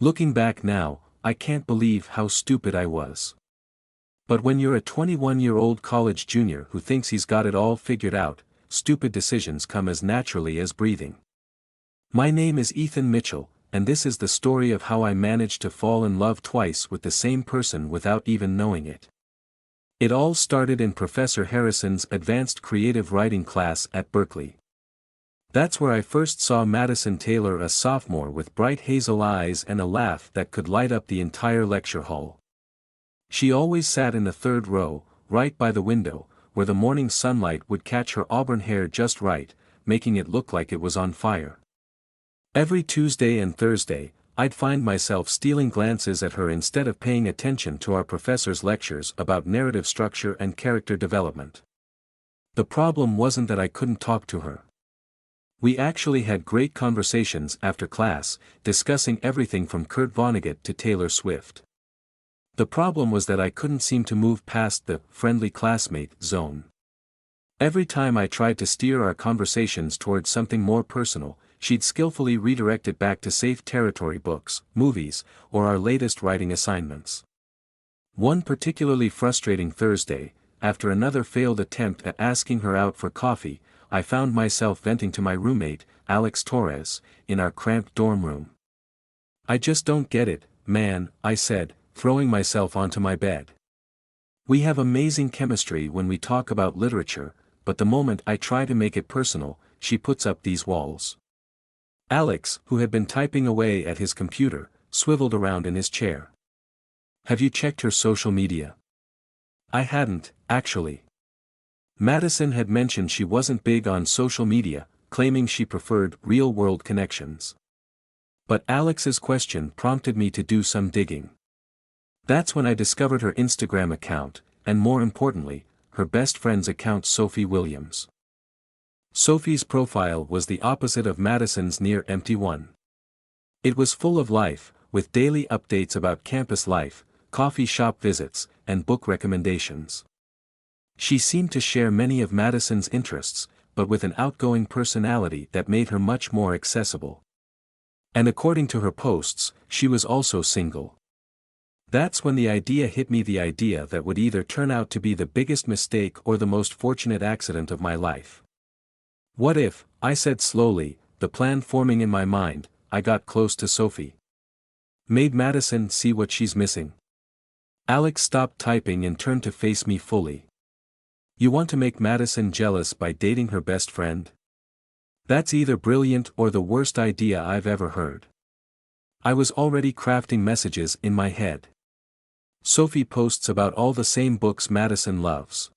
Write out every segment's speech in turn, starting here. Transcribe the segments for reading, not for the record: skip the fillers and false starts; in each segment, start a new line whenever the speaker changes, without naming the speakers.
Looking back now, I can't believe how stupid I was. But when you're a 21-year-old college junior who thinks he's got it all figured out, stupid decisions come as naturally as breathing. My name is Ethan Mitchell, and this is the story of how I managed to fall in love twice with the same person without even knowing it. It all started in Professor Harrison's advanced creative writing class at Berkeley. That's where I first saw Madison Taylor, a sophomore with bright hazel eyes and a laugh that could light up the entire lecture hall. She always sat in the third row, right by the window, where the morning sunlight would catch her auburn hair just right, making it look like it was on fire. Every Tuesday and Thursday, I'd find myself stealing glances at her instead of paying attention to our professor's lectures about narrative structure and character development. The problem wasn't that I couldn't talk to her. We actually had great conversations after class, discussing everything from Kurt Vonnegut to Taylor Swift. The problem was that I couldn't seem to move past the friendly classmate zone. Every time I tried to steer our conversations towards something more personal, she'd skillfully redirect it back to safe territory: books, movies, or our latest writing assignments. One particularly frustrating Thursday, after another failed attempt at asking her out for coffee, I found myself venting to my roommate, Alex Torres, in our cramped dorm room. "I just don't get it, man," I said, throwing myself onto my bed. "We have amazing chemistry when we talk about literature, but the moment I try to make it personal, she puts up these walls." Alex, who had been typing away at his computer, swiveled around in his chair. "Have you checked her social media?" I hadn't, actually. Madison had mentioned she wasn't big on social media, claiming she preferred real-world connections. But Alex's question prompted me to do some digging. That's when I discovered her Instagram account, and more importantly, her best friend's account, Sophie Williams. Sophie's profile was the opposite of Madison's near-empty one. It was full of life, with daily updates about campus life, coffee shop visits, and book recommendations. She seemed to share many of Madison's interests, but with an outgoing personality that made her much more accessible. And according to her posts, she was also single. That's when the idea hit me, the idea that would either turn out to be the biggest mistake or the most fortunate accident of my life. What if, I said slowly, the plan forming in my mind, I got close to Sophie. Made Madison see what she's missing. Alex stopped typing and turned to face me fully. "You want to make Madison jealous by dating her best friend? That's either brilliant or the worst idea I've ever heard." I was already crafting messages in my head. Sophie posts about all the same books Madison loves.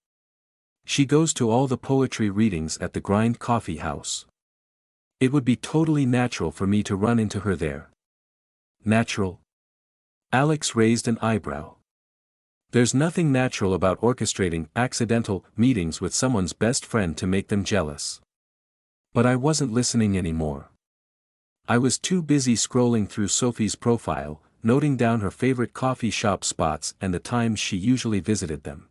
She goes to all the poetry readings at the Grind Coffee House. It would be totally natural for me to run into her there. Natural? Alex raised an eyebrow. There's nothing natural about orchestrating accidental meetings with someone's best friend to make them jealous. But I wasn't listening anymore. I was too busy scrolling through Sophie's profile, noting down her favorite coffee shop spots and the times she usually visited them.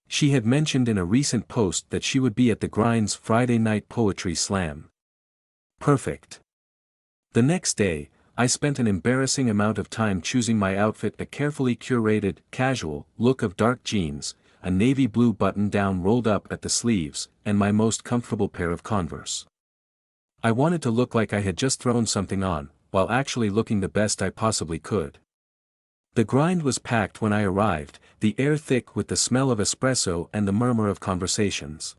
She had mentioned in a recent post that she would be at the Grind's Friday night poetry slam. Perfect. The next day, I spent an embarrassing amount of time choosing my outfit: a carefully curated, casual look of dark jeans, a navy blue button-down rolled up at the sleeves, and my most comfortable pair of Converse. I wanted to look like I had just thrown something on, while actually looking the best I possibly could. The Grind was packed when I arrived, the air thick with the smell of espresso and the murmur of conversations.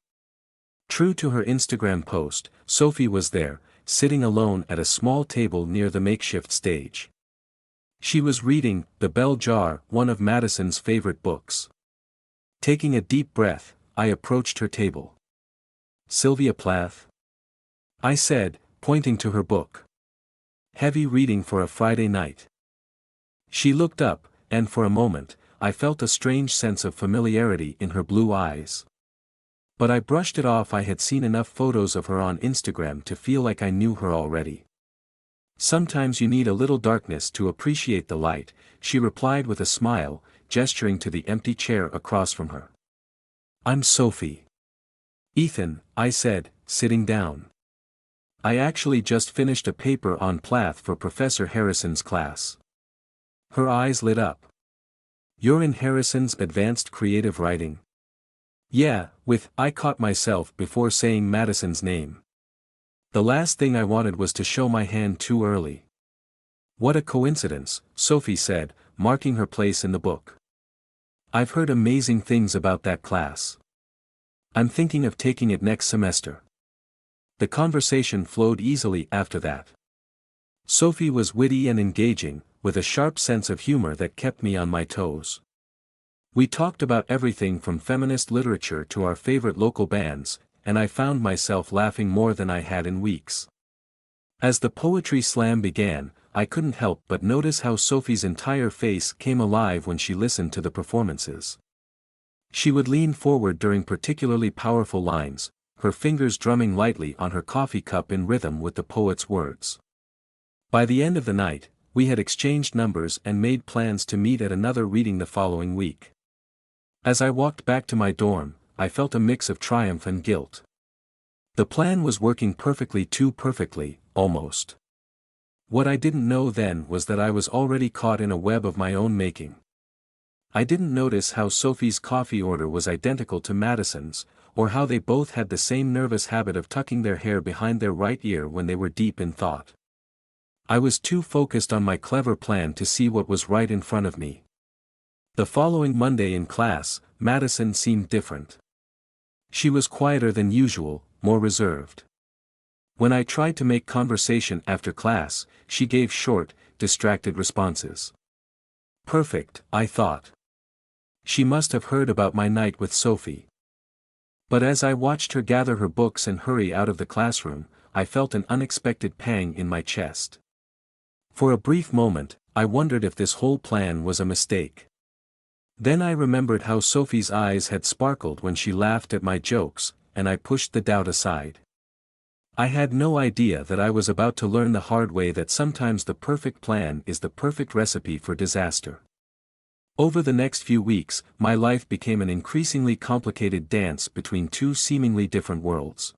True to her Instagram post, Sophie was there, sitting alone at a small table near the makeshift stage. She was reading The Bell Jar, one of Madison's favorite books. Taking a deep breath, I approached her table. "Sylvia Plath?" I said, pointing to her book. "Heavy reading for a Friday night." She looked up, and for a moment, I felt a strange sense of familiarity in her blue eyes. But I brushed it off. I had seen enough photos of her on Instagram to feel like I knew her already. "Sometimes you need a little darkness to appreciate the light," she replied with a smile, gesturing to the empty chair across from her. "I'm Sophie." "Ethan," I said, sitting down. I actually just finished a paper on Plath for Professor Harrison's class. Her eyes lit up. You're in Harrison's advanced creative writing? Yeah, I caught myself before saying Madison's name. The last thing I wanted was to show my hand too early. What a coincidence, Sophie said, marking her place in the book. I've heard amazing things about that class. I'm thinking of taking it next semester. The conversation flowed easily after that. Sophie was witty and engaging, with a sharp sense of humor that kept me on my toes. We talked about everything from feminist literature to our favorite local bands, and I found myself laughing more than I had in weeks. As the poetry slam began, I couldn't help but notice how Sophie's entire face came alive when she listened to the performances. She would lean forward during particularly powerful lines, her fingers drumming lightly on her coffee cup in rhythm with the poet's words. By the end of the night, we had exchanged numbers and made plans to meet at another reading the following week. As I walked back to my dorm, I felt a mix of triumph and guilt. The plan was working perfectly, too perfectly, almost. What I didn't know then was that I was already caught in a web of my own making. I didn't notice how Sophie's coffee order was identical to Madison's, or how they both had the same nervous habit of tucking their hair behind their right ear when they were deep in thought. I was too focused on my clever plan to see what was right in front of me. The following Monday in class, Madison seemed different. She was quieter than usual, more reserved. When I tried to make conversation after class, she gave short, distracted responses. Perfect, I thought. She must have heard about my night with Sophie. But as I watched her gather her books and hurry out of the classroom, I felt an unexpected pang in my chest. For a brief moment, I wondered if this whole plan was a mistake. Then I remembered how Sophie's eyes had sparkled when she laughed at my jokes, and I pushed the doubt aside. I had no idea that I was about to learn the hard way that sometimes the perfect plan is the perfect recipe for disaster. Over the next few weeks, my life became an increasingly complicated dance between two seemingly different worlds.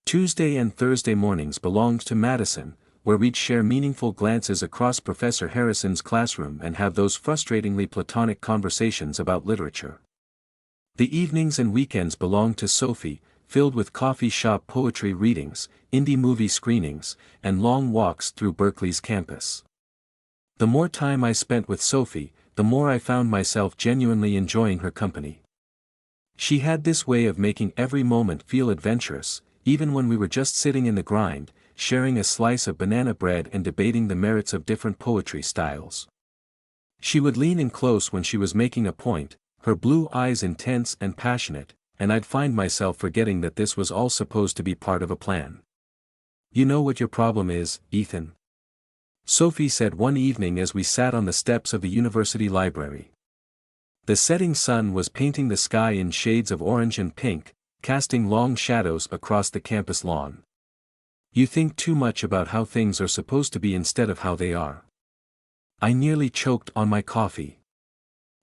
Tuesday and Thursday mornings belonged to Madison, where we'd share meaningful glances across Professor Harrison's classroom and have those frustratingly platonic conversations about literature. The evenings and weekends belonged to Sophie, filled with coffee shop poetry readings, indie movie screenings, and long walks through Berkeley's campus. The more time I spent with Sophie, the more I found myself genuinely enjoying her company. She had this way of making every moment feel adventurous, even when we were just sitting in the grind, sharing a slice of banana bread and debating the merits of different poetry styles. She would lean in close when she was making a point, her blue eyes intense and passionate, and I'd find myself forgetting that this was all supposed to be part of a plan. You know what your problem is, Ethan? Sophie said one evening as we sat on the steps of the university library. The setting sun was painting the sky in shades of orange and pink, casting long shadows across the campus lawn. You think too much about how things are supposed to be instead of how they are. I nearly choked on my coffee.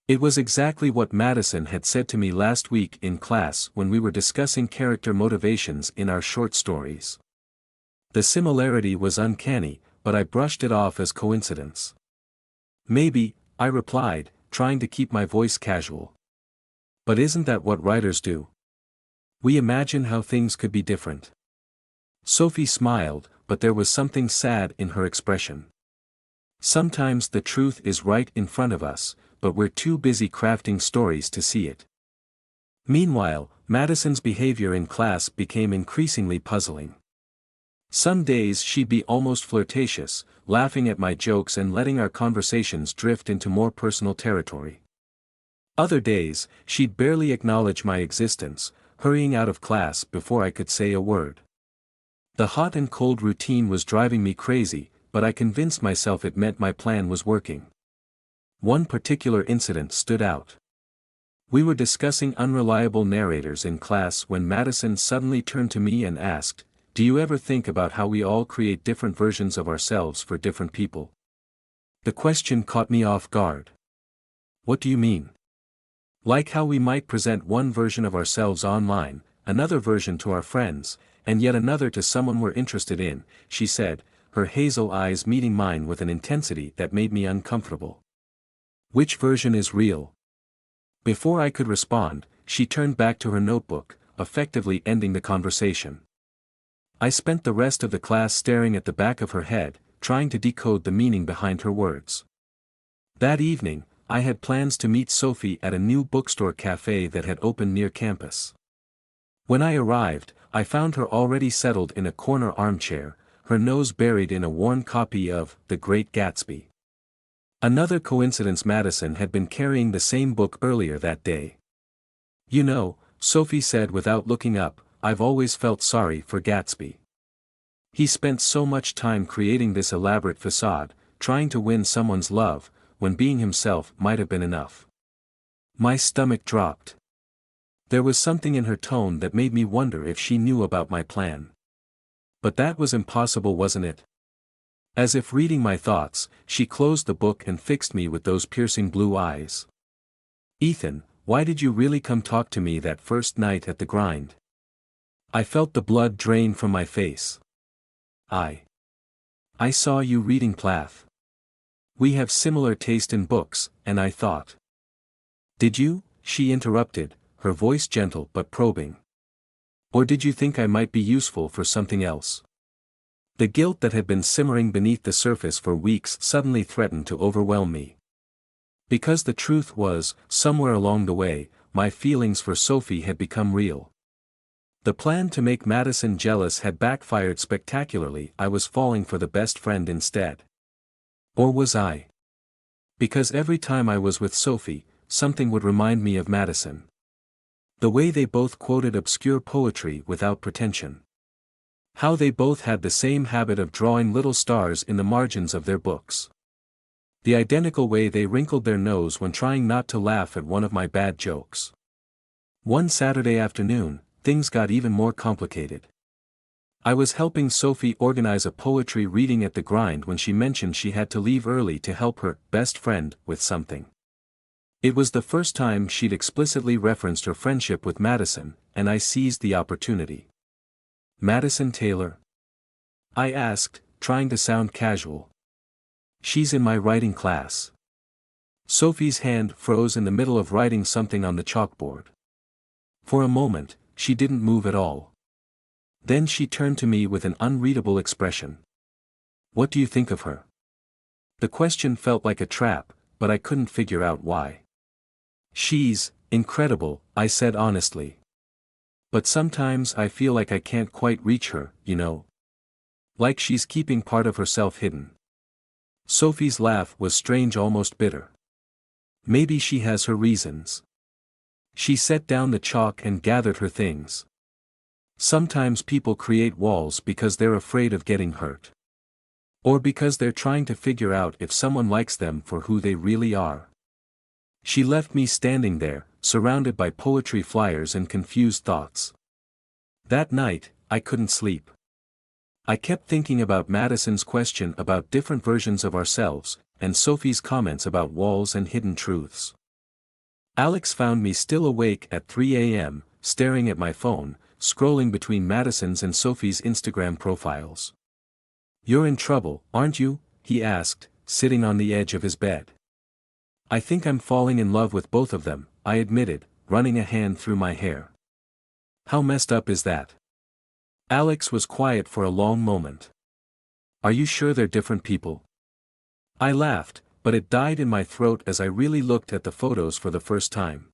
It was exactly what Madison had said to me last week in class when we were discussing character motivations in our short stories. The similarity was uncanny, but I brushed it off as coincidence. Maybe, I replied, trying to keep my voice casual. But isn't that what writers do? We imagine how things could be different. Sophie smiled, but there was something sad in her expression. Sometimes the truth is right in front of us, but we're too busy crafting stories to see it. Meanwhile, Madison's behavior in class became increasingly puzzling. Some days she'd be almost flirtatious, laughing at my jokes and letting our conversations drift into more personal territory. Other days, she'd barely acknowledge my existence, hurrying out of class before I could say a word. The hot and cold routine was driving me crazy, but I convinced myself it meant my plan was working. One particular incident stood out. We were discussing unreliable narrators in class when Madison suddenly turned to me and asked, "Do you ever think about how we all create different versions of ourselves for different people?" The question caught me off guard. What do you mean? Like how we might present one version of ourselves online, another version to our friends, and yet another to someone we're interested in," she said, her hazel eyes meeting mine with an intensity that made me uncomfortable. "Which version is real?" Before I could respond, she turned back to her notebook, effectively ending the conversation. I spent the rest of the class staring at the back of her head, trying to decode the meaning behind her words. That evening, I had plans to meet Sophie at a new bookstore cafe that had opened near campus. When I arrived, I found her already settled in a corner armchair, her nose buried in a worn copy of The Great Gatsby. Another coincidence: Madison had been carrying the same book earlier that day. "You know," Sophie said without looking up, "I've always felt sorry for Gatsby. He spent so much time creating this elaborate facade, trying to win someone's love, when being himself might have been enough." My stomach dropped. There was something in her tone that made me wonder if she knew about my plan. But that was impossible, wasn't it? As if reading my thoughts, she closed the book and fixed me with those piercing blue eyes. "Ethan, why did you really come talk to me that first night at the grind?" I felt the blood drain from my face. I saw you reading Plath. We have similar taste in books, and I thought." "Did you?" she interrupted, her voice gentle but probing. "Or did you think I might be useful for something else?" The guilt that had been simmering beneath the surface for weeks suddenly threatened to overwhelm me. Because the truth was, somewhere along the way, my feelings for Sophie had become real. The plan to make Madison jealous had backfired spectacularly. I was falling for the best friend instead. Or was I? Because every time I was with Sophie, something would remind me of Madison. The way they both quoted obscure poetry without pretension. How they both had the same habit of drawing little stars in the margins of their books. The identical way they wrinkled their nose when trying not to laugh at one of my bad jokes. One Saturday afternoon, things got even more complicated. I was helping Sophie organize a poetry reading at the grind when she mentioned she had to leave early to help her best friend with something. It was the first time she'd explicitly referenced her friendship with Madison, and I seized the opportunity. "Madison Taylor?" I asked, trying to sound casual. "She's in my writing class." Sophie's hand froze in the middle of writing something on the chalkboard. For a moment, she didn't move at all. Then she turned to me with an unreadable expression. "What do you think of her?" The question felt like a trap, but I couldn't figure out why. "She's incredible," I said honestly. "But sometimes I feel like I can't quite reach her, you know. Like she's keeping part of herself hidden." Sophie's laugh was strange, almost bitter. "Maybe she has her reasons." She set down the chalk and gathered her things. "Sometimes people create walls because they're afraid of getting hurt. Or because they're trying to figure out if someone likes them for who they really are." She left me standing there, surrounded by poetry flyers and confused thoughts. That night, I couldn't sleep. I kept thinking about Madison's question about different versions of ourselves, and Sophie's comments about walls and hidden truths. Alex found me still awake at 3 a.m., staring at my phone, scrolling between Madison's and Sophie's Instagram profiles. "You're in trouble, aren't you?" he asked, sitting on the edge of his bed. "I think I'm falling in love with both of them," I admitted, running a hand through my hair. "How messed up is that?" Alex was quiet for a long moment. "Are you sure they're different people?" I laughed, but it died in my throat as I really looked at the photos for the first time.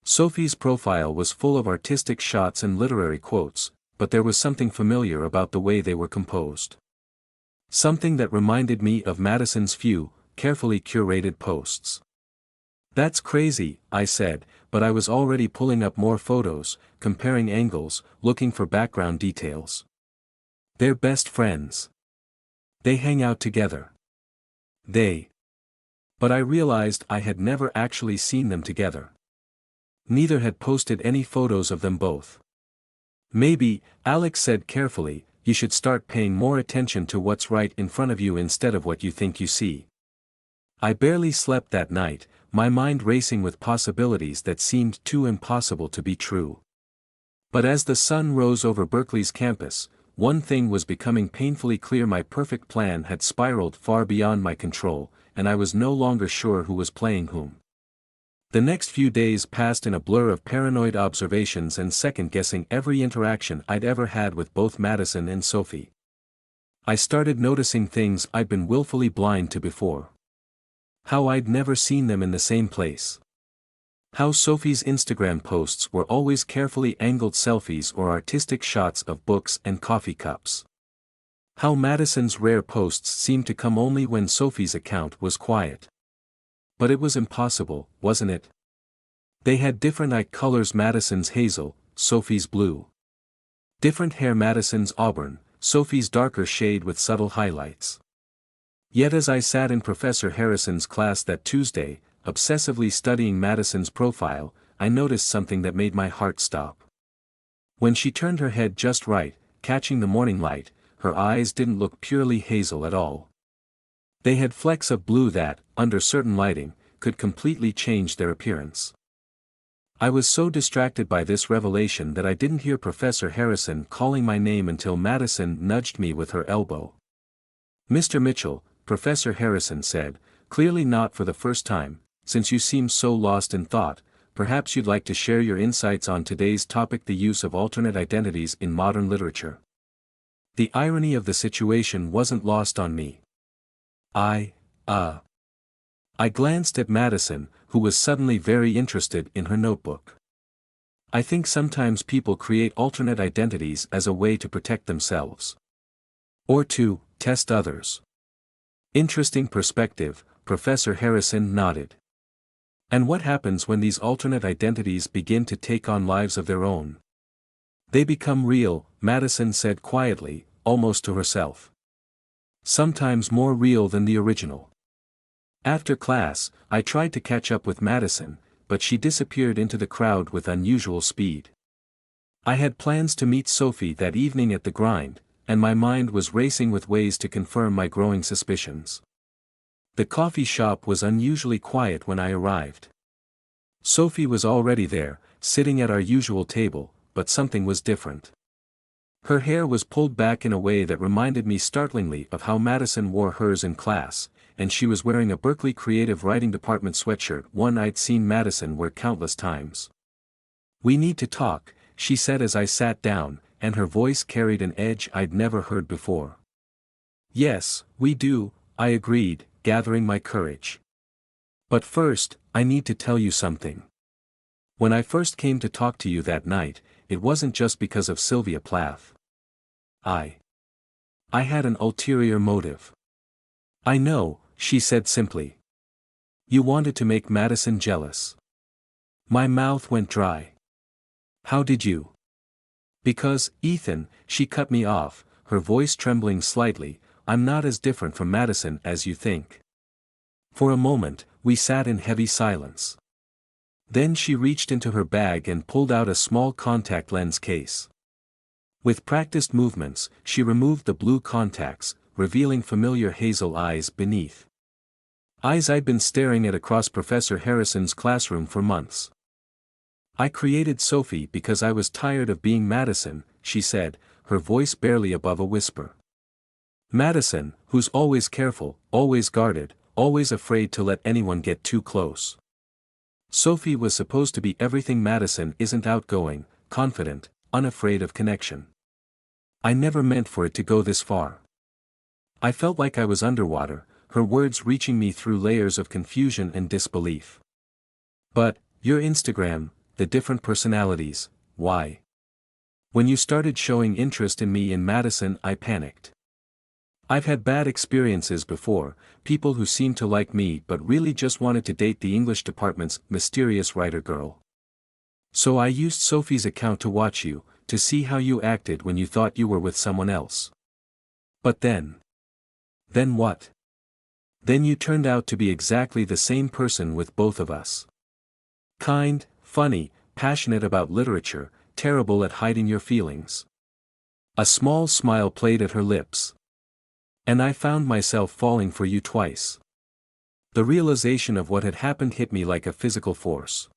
Sophie's profile was full of artistic shots and literary quotes, but there was something familiar about the way they were composed. Something that reminded me of Madison's few, carefully curated posts. "That's crazy," I said, but I was already pulling up more photos, comparing angles, looking for background details. "They're best friends. They hang out together. But I realized I had never actually seen them together. Neither had posted any photos of them both. "Maybe," Alex said carefully, "you should start paying more attention to what's right in front of you instead of what you think you see." I barely slept that night, my mind racing with possibilities that seemed too impossible to be true. But as the sun rose over Berkeley's campus, one thing was becoming painfully clear: my perfect plan had spiraled far beyond my control, and I was no longer sure who was playing whom. The next few days passed in a blur of paranoid observations and second-guessing every interaction I'd ever had with both Madison and Sophie. I started noticing things I'd been willfully blind to before. How I'd never seen them in the same place. How Sophie's Instagram posts were always carefully angled selfies or artistic shots of books and coffee cups. How Madison's rare posts seemed to come only when Sophie's account was quiet. But it was impossible, wasn't it? They had different eye colors: Madison's hazel, Sophie's blue. Different hair: Madison's auburn, Sophie's darker shade with subtle highlights. Yet as I sat in Professor Harrison's class that Tuesday, obsessively studying Madison's profile, I noticed something that made my heart stop. When she turned her head just right, catching the morning light, her eyes didn't look purely hazel at all. They had flecks of blue that, under certain lighting, could completely change their appearance. I was so distracted by this revelation that I didn't hear Professor Harrison calling my name until Madison nudged me with her elbow. "Mr. Mitchell," Professor Harrison said, clearly not for the first time, "since you seem so lost in thought, perhaps you'd like to share your insights on today's topic: the use of alternate identities in modern literature." The irony of the situation wasn't lost on me. I glanced at Madison, who was suddenly very interested in her notebook. "I think sometimes people create alternate identities as a way to protect themselves. Or to test others." "Interesting perspective," Professor Harrison nodded. "And what happens when these alternate identities begin to take on lives of their own?" "They become real," Madison said quietly, almost to herself. "Sometimes more real than the original." After class, I tried to catch up with Madison, but she disappeared into the crowd with unusual speed. I had plans to meet Sophie that evening at the Grind, and my mind was racing with ways to confirm my growing suspicions. The coffee shop was unusually quiet when I arrived. Sophie was already there, sitting at our usual table, but something was different. Her hair was pulled back in a way that reminded me startlingly of how Madison wore hers in class, and she was wearing a Berkeley Creative Writing Department sweatshirt, one I'd seen Madison wear countless times. "We need to talk," she said as I sat down, and her voice carried an edge I'd never heard before. "Yes, we do," I agreed, gathering my courage. "But first, I need to tell you something. When I first came to talk to you that night, it wasn't just because of Sylvia Plath. I had an ulterior motive." "I know," she said simply. "You wanted to make Madison jealous." My mouth went dry. "How did you?" "Because, Ethan," she cut me off, her voice trembling slightly, "I'm not as different from Madison as you think." For a moment, we sat in heavy silence. Then she reached into her bag and pulled out a small contact lens case. With practiced movements, she removed the blue contacts, revealing familiar hazel eyes beneath. Eyes I'd been staring at across Professor Harrison's classroom for months. "I created Sophie because I was tired of being Madison," she said, her voice barely above a whisper. "Madison, who's always careful, always guarded, always afraid to let anyone get too close. Sophie was supposed to be everything Madison isn't: outgoing, confident, unafraid of connection. I never meant for it to go this far." I felt like I was underwater, her words reaching me through layers of confusion and disbelief. "But, your Instagram, the different personalities, why? When you started showing interest in me in Madison, I panicked. I've had bad experiences before, people who seemed to like me but really just wanted to date the English department's mysterious writer girl. So I used Sophie's account to watch you, to see how you acted when you thought you were with someone else. But then what? Then you turned out to be exactly the same person with both of us. Kind, funny, passionate about literature, terrible at hiding your feelings." A small smile played at her lips. "And I found myself falling for you twice." The realization of what had happened hit me like a physical force.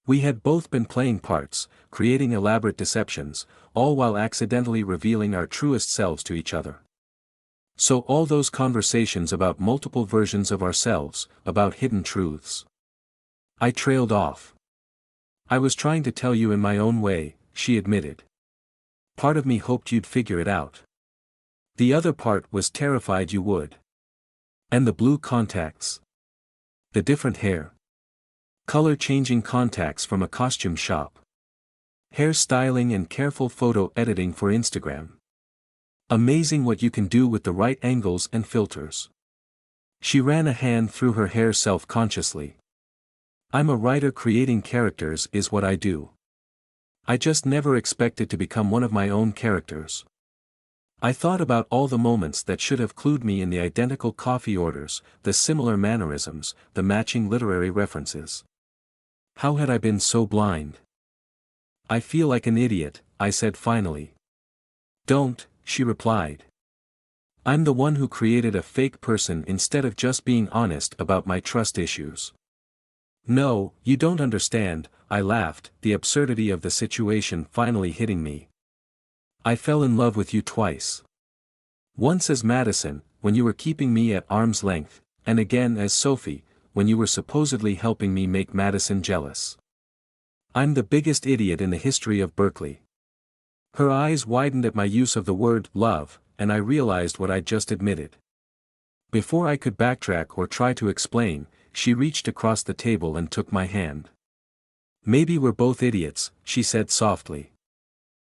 We had both been playing parts, creating elaborate deceptions, all while accidentally revealing our truest selves to each other. So all those conversations about multiple versions of ourselves, about hidden truths. I trailed off. I was trying to tell you in my own way, she admitted. Part of me hoped you'd figure it out. The other part was terrified you would. And the blue contacts. The different hair. Color-changing contacts from a costume shop. Hair styling and careful photo editing for Instagram. Amazing what you can do with the right angles and filters. She ran a hand through her hair self-consciously. I'm a writer, creating characters is what I do. I just never expected to become one of my own characters. I thought about all the moments that should have clued me in, the identical coffee orders, the similar mannerisms, the matching literary references. How had I been so blind? I feel like an idiot, I said finally. Don't, she replied. I'm the one who created a fake person instead of just being honest about my trust issues. No, you don't understand, I laughed, the absurdity of the situation finally hitting me. I fell in love with you twice. Once as Madison, when you were keeping me at arm's length, and again as Sophie, when you were supposedly helping me make Madison jealous. I'm the biggest idiot in the history of Berkeley. Her eyes widened at my use of the word love, and I realized what I'd just admitted. Before I could backtrack or try to explain, she reached across the table and took my hand. Maybe we're both idiots, she said softly.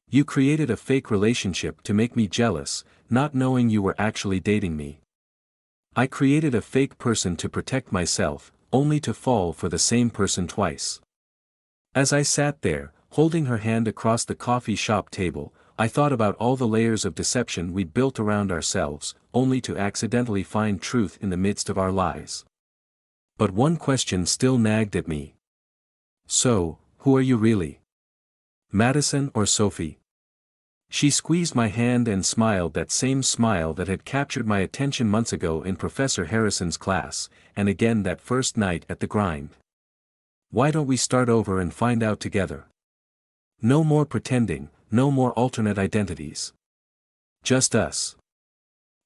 You created a fake relationship to make me jealous, not knowing you were actually dating me. I created a fake person to protect myself, only to fall for the same person twice. As I sat there, holding her hand across the coffee shop table, I thought about all the layers of deception we'd built around ourselves, only to accidentally find truth in the midst of our lies. But one question still nagged at me. So, who are you really? Madison or Sophie? She squeezed my hand and smiled, that same smile that had captured my attention months ago in Professor Harrison's class, and again that first night at the grind. Why don't we start over and find out together? No more pretending, no more alternate identities. Just us.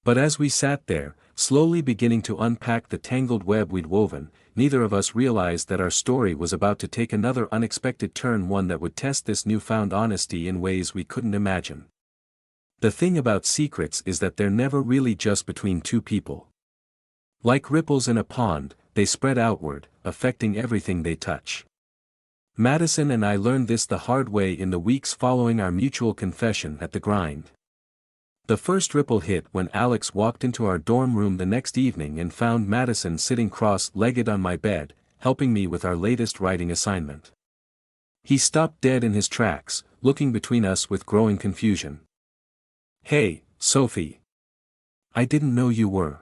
But as we sat there, slowly beginning to unpack the tangled web we'd woven, neither of us realized that our story was about to take another unexpected turn, one that would test this newfound honesty in ways we couldn't imagine. The thing about secrets is that they're never really just between two people. Like ripples in a pond, they spread outward, affecting everything they touch. Madison and I learned this the hard way in the weeks following our mutual confession at the grind. The first ripple hit when Alex walked into our dorm room the next evening and found Madison sitting cross-legged on my bed, helping me with our latest writing assignment. He stopped dead in his tracks, looking between us with growing confusion. Hey, Sophie. I didn't know you were.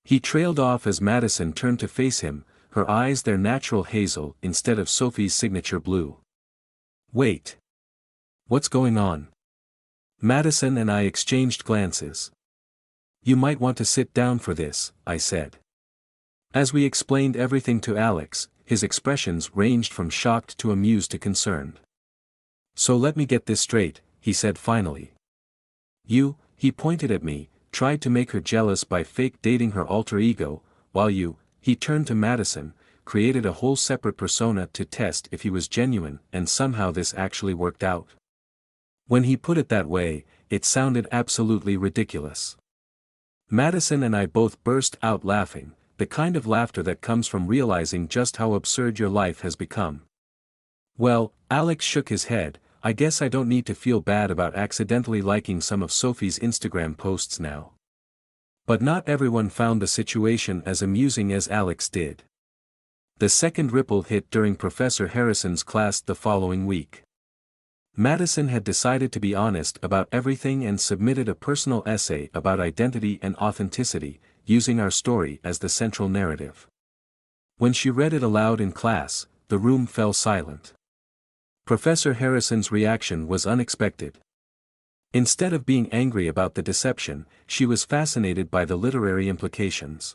He trailed off as Madison turned to face him, her eyes their natural hazel instead of Sophie's signature blue. Wait. What's going on? Madison and I exchanged glances. You might want to sit down for this, I said. As we explained everything to Alex, his expressions ranged from shocked to amused to concerned. So let me get this straight, he said finally. He pointed at me, tried to make her jealous by fake dating her alter ego, while he turned to Madison, created a whole separate persona to test if he was genuine, and somehow this actually worked out. When he put it that way, it sounded absolutely ridiculous. Madison and I both burst out laughing, the kind of laughter that comes from realizing just how absurd your life has become. Well, Alex shook his head. I guess I don't need to feel bad about accidentally liking some of Sophie's Instagram posts now. But not everyone found the situation as amusing as Alex did. The second ripple hit during Professor Harrison's class the following week. Madison had decided to be honest about everything and submitted a personal essay about identity and authenticity, using our story as the central narrative. When she read it aloud in class, the room fell silent. Professor Harrison's reaction was unexpected. Instead of being angry about the deception, she was fascinated by the literary implications.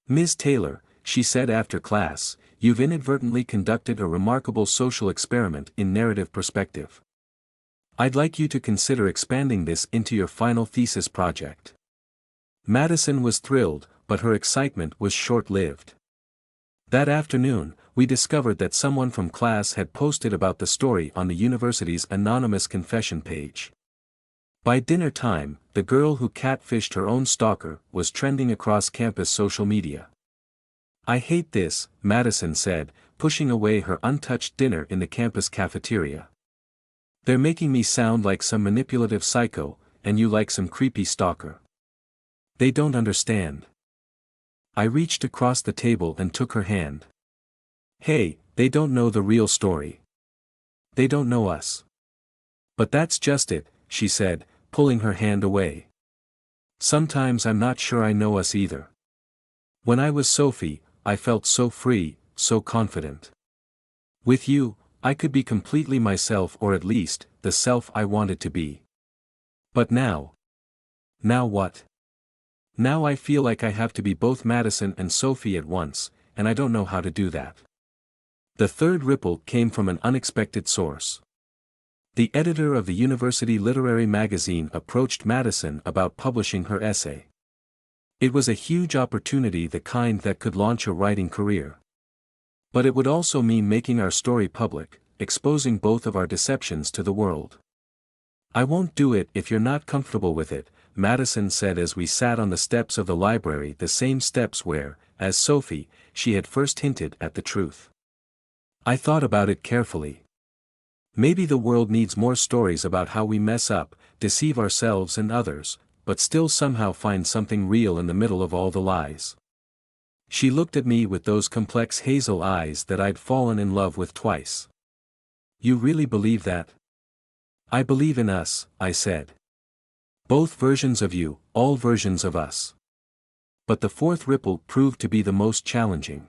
Ms. Taylor, she said after class, you've inadvertently conducted a remarkable social experiment in narrative perspective. I'd like you to consider expanding this into your final thesis project." Madison was thrilled, but her excitement was short-lived. That afternoon, we discovered that someone from class had posted about the story on the university's anonymous confession page. By dinner time, the girl who catfished her own stalker was trending across campus social media. "I hate this," Madison said, pushing away her untouched dinner in the campus cafeteria. "They're making me sound like some manipulative psycho, and you like some creepy stalker. They don't understand." I reached across the table and took her hand. "Hey, they don't know the real story. They don't know us." "But that's just it," she said, pulling her hand away. "Sometimes I'm not sure I know us either. When I was Sophie, I felt so free, so confident. With you, I could be completely myself, or at least, the self I wanted to be. But now? Now what? Now I feel like I have to be both Madison and Sophie at once, and I don't know how to do that." The third ripple came from an unexpected source. The editor of the university literary magazine approached Madison about publishing her essay. It was a huge opportunity, the kind that could launch a writing career. But it would also mean making our story public, exposing both of our deceptions to the world. "I won't do it if you're not comfortable with it," Madison said as we sat on the steps of the library, the same steps where, as Sophie, she had first hinted at the truth. I thought about it carefully. Maybe the world needs more stories about how we mess up, deceive ourselves and others, but still somehow find something real in the middle of all the lies. She looked at me with those complex hazel eyes that I'd fallen in love with twice. "You really believe that?" "I believe in us," I said. "Both versions of you, all versions of us." But the fourth ripple proved to be the most challenging.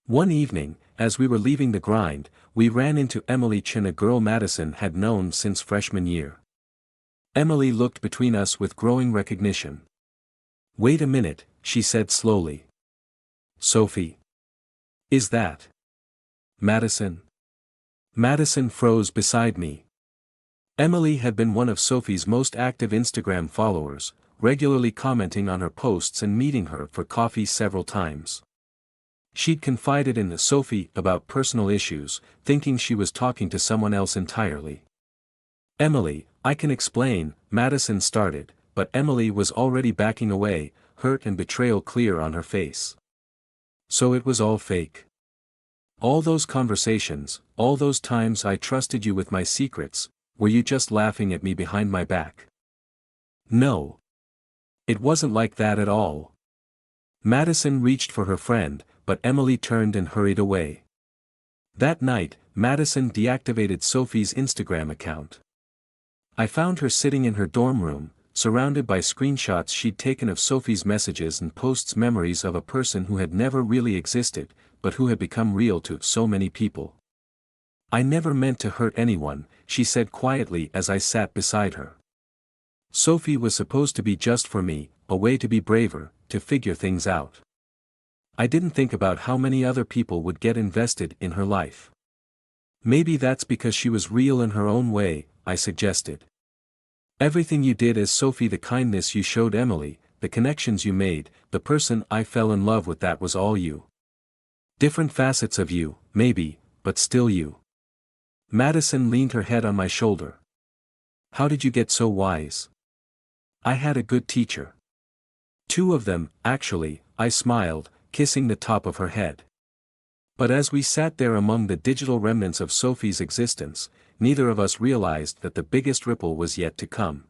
One evening, as we were leaving the grind, we ran into Emily Chin, a girl Madison had known since freshman year. Emily looked between us with growing recognition. "Wait a minute," she said slowly. "Sophie? Is that Madison?" Madison froze beside me. Emily had been one of Sophie's most active Instagram followers, regularly commenting on her posts and meeting her for coffee several times. She'd confided in Sophie about personal issues, thinking she was talking to someone else entirely. "Emily, I can explain," Madison started, but Emily was already backing away, hurt and betrayal clear on her face. "So it was all fake? All those conversations, all those times I trusted you with my secrets, were you just laughing at me behind my back?" "No. It wasn't like that at all." Madison reached for her friend, but Emily turned and hurried away. That night, Madison deactivated Sophie's Instagram account. I found her sitting in her dorm room, surrounded by screenshots she'd taken of Sophie's messages and posts, memories of a person who had never really existed, but who had become real to so many people. "I never meant to hurt anyone," she said quietly as I sat beside her. "Sophie was supposed to be just for me, a way to be braver, to figure things out. I didn't think about how many other people would get invested in her life." "Maybe that's because she was real in her own way," I suggested. "Everything you did as Sophie, the kindness you showed Emily, the connections you made, the person I fell in love with, that was all you. Different facets of you, maybe, but still you." Madison leaned her head on my shoulder. "How did you get so wise?" "I had a good teacher. Two of them, actually," I smiled, kissing the top of her head. But as we sat there among the digital remnants of Sophie's existence, neither of us realized that the biggest ripple was yet to come.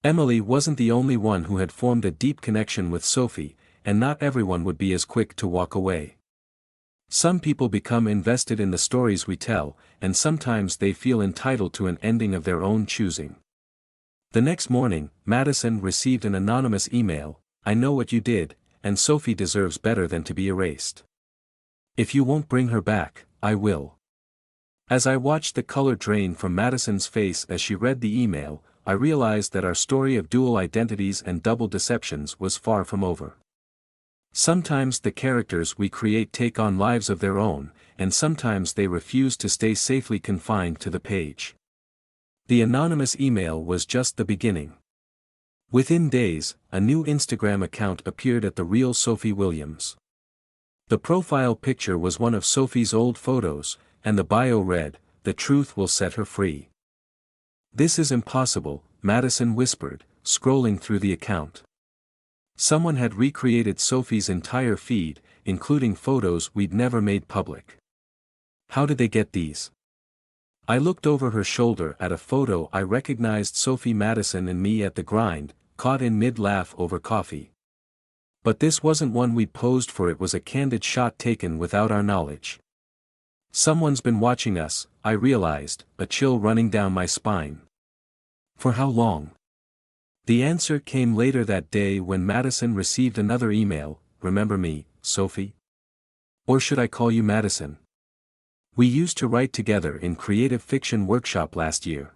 Emily wasn't the only one who had formed a deep connection with Sophie, and not everyone would be as quick to walk away. Some people become invested in the stories we tell, and sometimes they feel entitled to an ending of their own choosing. The next morning, Madison received an anonymous email: "I know what you did, and Sophie deserves better than to be erased. If you won't bring her back, I will." As I watched the color drain from Madison's face as she read the email, I realized that our story of dual identities and double deceptions was far from over. Sometimes the characters we create take on lives of their own, and sometimes they refuse to stay safely confined to the page. The anonymous email was just the beginning. Within days, a new Instagram account appeared at the real Sophie Williams. The profile picture was one of Sophie's old photos, and the bio read, "The truth will set her free." "This is impossible," Madison whispered, scrolling through the account. Someone had recreated Sophie's entire feed, including photos we'd never made public. How did they get these? I looked over her shoulder at a photo. I recognized Sophie, Madison and me at the grind, caught in mid-laugh over coffee. But this wasn't one we'd posed for. It was a candid shot taken without our knowledge. Someone's been watching us, I realized, a chill running down my spine. For how long? The answer came later that day when Madison received another email. "Remember me, Sophie? Or should I call you Madison? We used to write together in creative fiction workshop last year.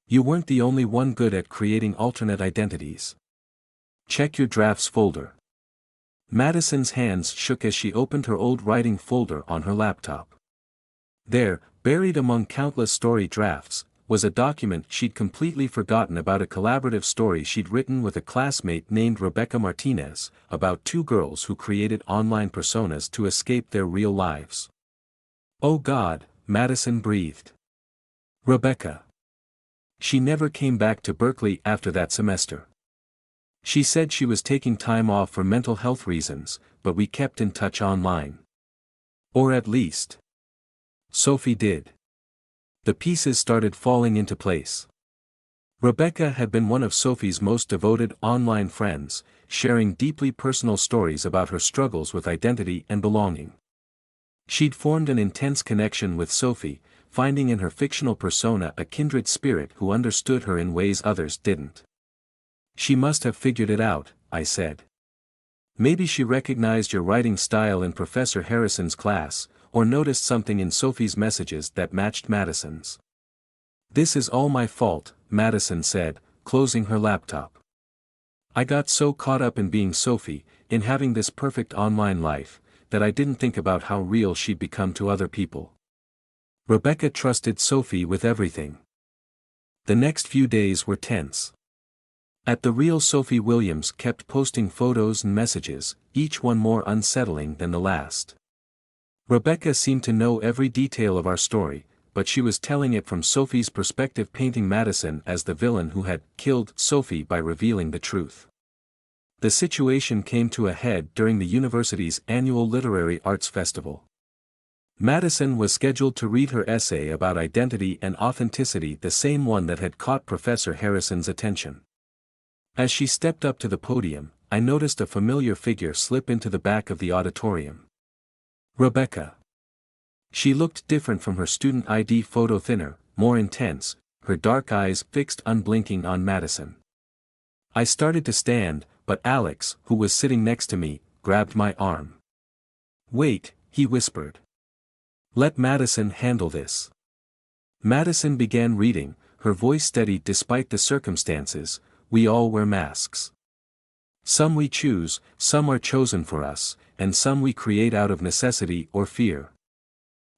You weren't the only one good at creating alternate identities. Check your drafts folder." Madison's hands shook as she opened her old writing folder on her laptop. There, buried among countless story drafts, was a document she'd completely forgotten about, a collaborative story she'd written with a classmate named Rebecca Martinez, about two girls who created online personas to escape their real lives. "Oh God," Madison breathed. "Rebecca. She never came back to Berkeley after that semester. She said she was taking time off for mental health reasons, but we kept in touch online. Or at least, Sophie did." The pieces started falling into place. Rebecca had been one of Sophie's most devoted online friends, sharing deeply personal stories about her struggles with identity and belonging. She'd formed an intense connection with Sophie, finding in her fictional persona a kindred spirit who understood her in ways others didn't. "She must have figured it out," I said. "Maybe she recognized your writing style in Professor Harrison's class, or noticed something in Sophie's messages that matched Madison's." "This is all my fault," Madison said, closing her laptop. "I got so caught up in being Sophie, in having this perfect online life, that I didn't think about how real she'd become to other people." Rebecca trusted Sophie with everything. The next few days were tense. At the real Sophie Williams kept posting photos and messages, each one more unsettling than the last. Rebecca seemed to know every detail of our story, but she was telling it from Sophie's perspective, painting Madison as the villain who had killed Sophie by revealing the truth. The situation came to a head during the university's annual literary arts festival. Madison was scheduled to read her essay about identity and authenticity, the same one that had caught Professor Harrison's attention. As she stepped up to the podium, I noticed a familiar figure slip into the back of the auditorium. Rebecca. She looked different from her student ID photo, thinner, more intense, her dark eyes fixed unblinking on Madison. I started to stand, but Alex, who was sitting next to me, grabbed my arm. "Wait," he whispered. "Let Madison handle this." Madison began reading, her voice steady despite the circumstances. "We all wear masks. Some we choose, some are chosen for us, and some we create out of necessity or fear.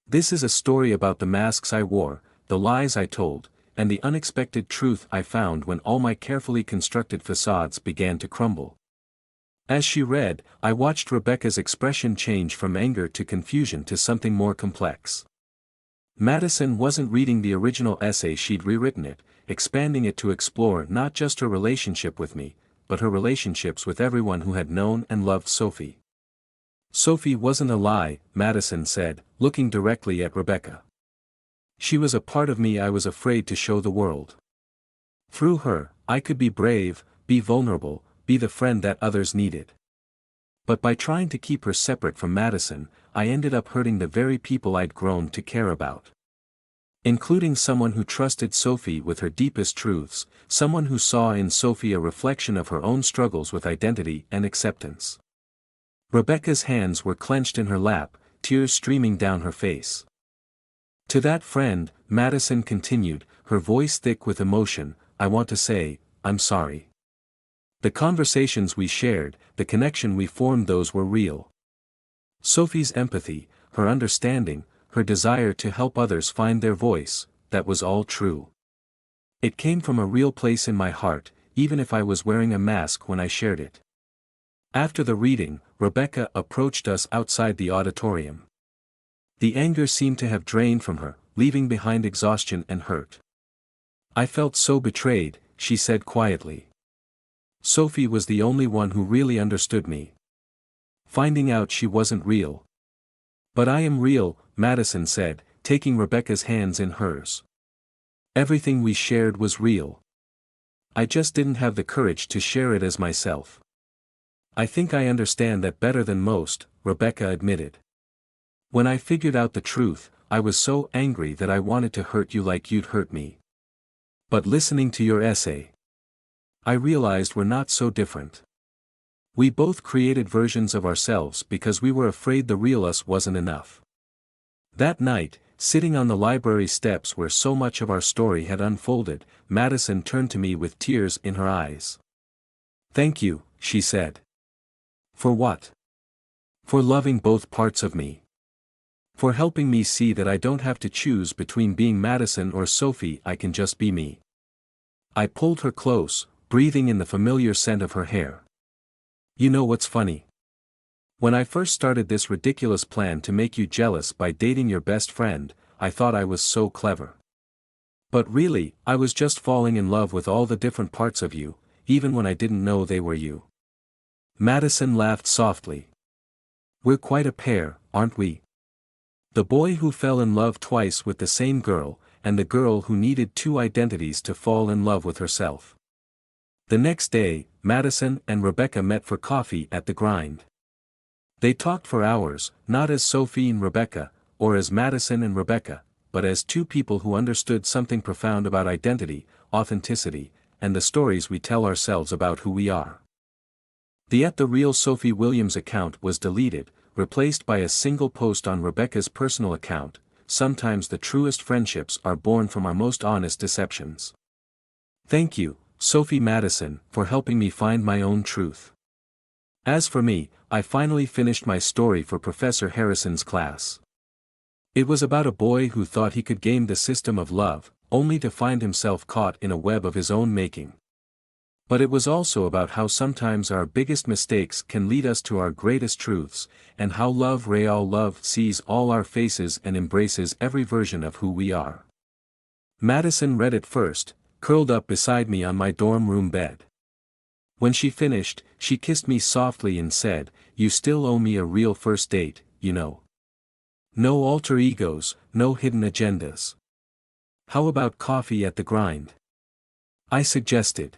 This is a story about the masks I wore, the lies I told, and the unexpected truth I found when all my carefully constructed facades began to crumble." As she read, I watched Rebecca's expression change from anger to confusion to something more complex. Madison wasn't reading the original essay, she'd rewritten it, expanding it to explore not just her relationship with me, but her relationships with everyone who had known and loved Sophie. "Sophie wasn't a lie," Madison said, looking directly at Rebecca. "She was a part of me I was afraid to show the world. Through her, I could be brave, be vulnerable, be the friend that others needed. But by trying to keep her separate from Madison, I ended up hurting the very people I'd grown to care about. Including someone who trusted Sophie with her deepest truths, someone who saw in Sophie a reflection of her own struggles with identity and acceptance." Rebecca's hands were clenched in her lap, tears streaming down her face. "To that friend," Madison continued, her voice thick with emotion, "I want to say, I'm sorry. The conversations we shared, the connection we formed, those were real. Sophie's empathy, her understanding, her desire to help others find their voice, that was all true. It came from a real place in my heart, even if I was wearing a mask when I shared it. After the reading, Rebecca approached us outside the auditorium. The anger seemed to have drained from her, leaving behind exhaustion and hurt. "I felt so betrayed," she said quietly. Sophie was the only one who really understood me. Finding out she wasn't real. "But I am real," Madison said, taking Rebecca's hands in hers. "Everything we shared was real. I just didn't have the courage to share it as myself." "I think I understand that better than most," Rebecca admitted. "When I figured out the truth, I was so angry that I wanted to hurt you like you'd hurt me. But listening to your essay, I realized we're not so different. We both created versions of ourselves because we were afraid the real us wasn't enough." That night, sitting on the library steps where so much of our story had unfolded, Madison turned to me with tears in her eyes. "Thank you," she said. "For what?" "For loving both parts of me. For helping me see that I don't have to choose between being Madison or Sophie, I can just be me." I pulled her close, breathing in the familiar scent of her hair. "You know what's funny? When I first started this ridiculous plan to make you jealous by dating your best friend, I thought I was so clever. But really, I was just falling in love with all the different parts of you, even when I didn't know they were you." Madison laughed softly. "We're quite a pair, aren't we? The boy who fell in love twice with the same girl, and the girl who needed two identities to fall in love with herself." The next day, Madison and Rebecca met for coffee at the Grind. They talked for hours, not as Sophie and Rebecca, or as Madison and Rebecca, but as two people who understood something profound about identity, authenticity, and the stories we tell ourselves about who we are. The real Sophie Williams account was deleted, replaced by a single post on Rebecca's personal account. Sometimes the truest friendships are born from our most honest deceptions. Thank you, Sophie Madison, for helping me find my own truth. As for me, I finally finished my story for Professor Harrison's class. It was about a boy who thought he could game the system of love, only to find himself caught in a web of his own making. But it was also about how sometimes our biggest mistakes can lead us to our greatest truths, and how Real Love sees all our faces and embraces every version of who we are. Madison read it first, curled up beside me on my dorm room bed. When she finished, she kissed me softly and said, "You still owe me a real first date, you know. No alter egos, no hidden agendas. How about coffee at the Grind?" I suggested.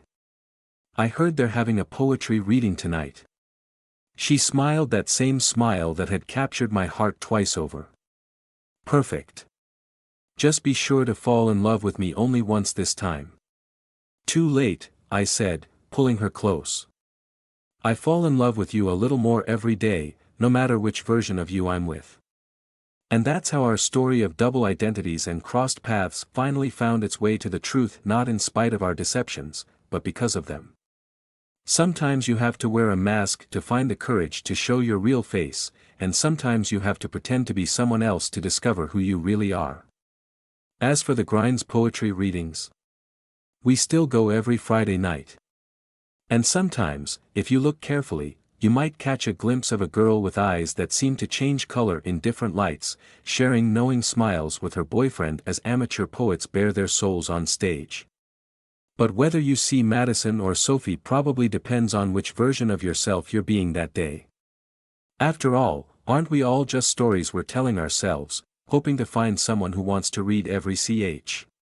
"I heard they're having a poetry reading tonight." She smiled, that same smile that had captured my heart twice over. "Perfect. Just be sure to fall in love with me only once this time." "Too late," I said, pulling her close. "I fall in love with you a little more every day, no matter which version of you I'm with." And that's how our story of double identities and crossed paths finally found its way to the truth, not in spite of our deceptions, but because of them. Sometimes you have to wear a mask to find the courage to show your real face, and sometimes you have to pretend to be someone else to discover who you really are. As for the Grind's poetry readings, we still go every Friday night. And sometimes, if you look carefully, you might catch a glimpse of a girl with eyes that seem to change color in different lights, sharing knowing smiles with her boyfriend as amateur poets bare their souls on stage. But whether you see Madison or Sophie probably depends on which version of yourself you're being that day. After all, aren't we all just stories we're telling ourselves, hoping to find someone who wants to read every ch?